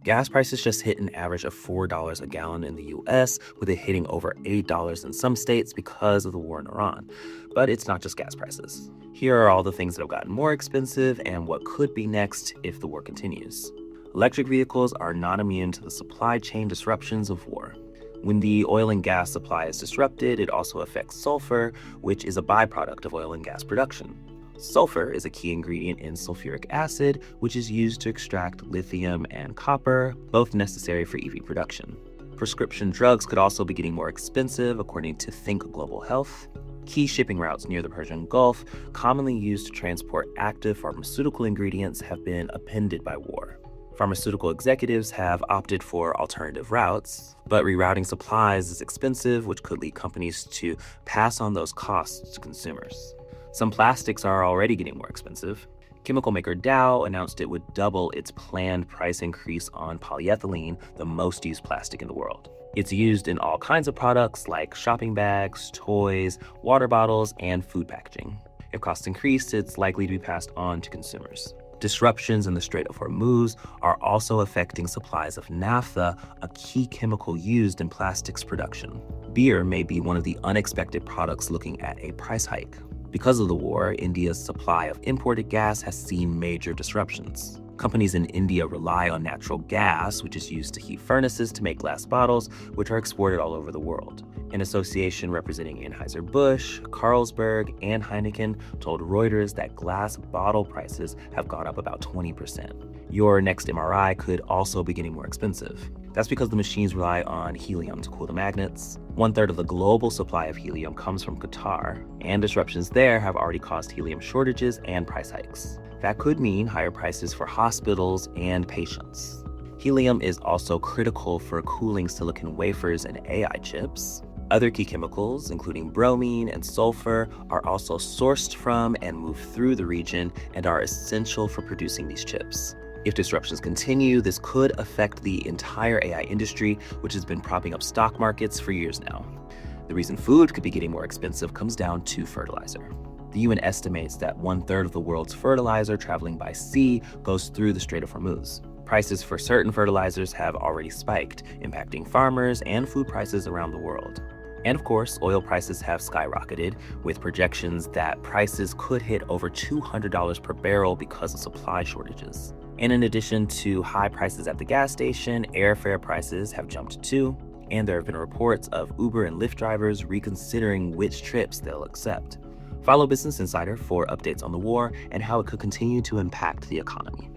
Gas prices just hit an average of $4 a gallon in the US, with it hitting over $8 in some states because of the war in Iran. But it's not just gas prices. Here are all the things that have gotten more expensive and what could be next if the war continues. Electric vehicles are not immune to the supply chain disruptions of war. When the oil and gas supply is disrupted, it also affects sulfur, which is a byproduct of oil and gas production. Sulfur is a key ingredient in sulfuric acid, which is used to extract lithium and copper, both necessary for EV production. Prescription drugs could also be getting more expensive, according to Think Global Health. Key shipping routes near the Persian Gulf, commonly used to transport active pharmaceutical ingredients, have been upended by war. Pharmaceutical executives have opted for alternative routes, but rerouting supplies is expensive, which could lead companies to pass on those costs to consumers. Some plastics are already getting more expensive. Chemical maker Dow announced it would double its planned price increase on polyethylene, the most used plastic in the world. It's used in all kinds of products like shopping bags, toys, water bottles, and food packaging. If costs increase, it's likely to be passed on to consumers. Disruptions in the Strait of Hormuz are also affecting supplies of naphtha, a key chemical used in plastics production. Beer may be one of the unexpected products looking at a price hike. Because of the war, India's supply of imported gas has seen major disruptions. Companies in India rely on natural gas, which is used to heat furnaces to make glass bottles, which are exported all over the world. An association representing Anheuser-Busch, Carlsberg, and Heineken told Reuters that glass bottle prices have gone up about 20%. Your next MRI could also be getting more expensive. That's because the machines rely on helium to cool the magnets. 1/3 of the global supply of helium comes from Qatar, and disruptions there have already caused helium shortages and price hikes. That could mean higher prices for hospitals and patients. Helium is also critical for cooling silicon wafers and AI chips. Other key chemicals, including bromine and sulfur, are also sourced from and move through the region and are essential for producing these chips. If disruptions continue, this could affect the entire AI industry, which has been propping up stock markets for years now. The reason food could be getting more expensive comes down to fertilizer. The UN estimates that 1/3 of the world's fertilizer traveling by sea goes through the Strait of Hormuz. Prices for certain fertilizers have already spiked, impacting farmers and food prices around the world. And of course, oil prices have skyrocketed, with projections that prices could hit over $200 per barrel because of supply shortages. And in addition to high prices at the gas station, airfare prices have jumped too, and there have been reports of Uber and Lyft drivers reconsidering which trips they'll accept. Follow Business Insider for updates on the war and how it could continue to impact the economy.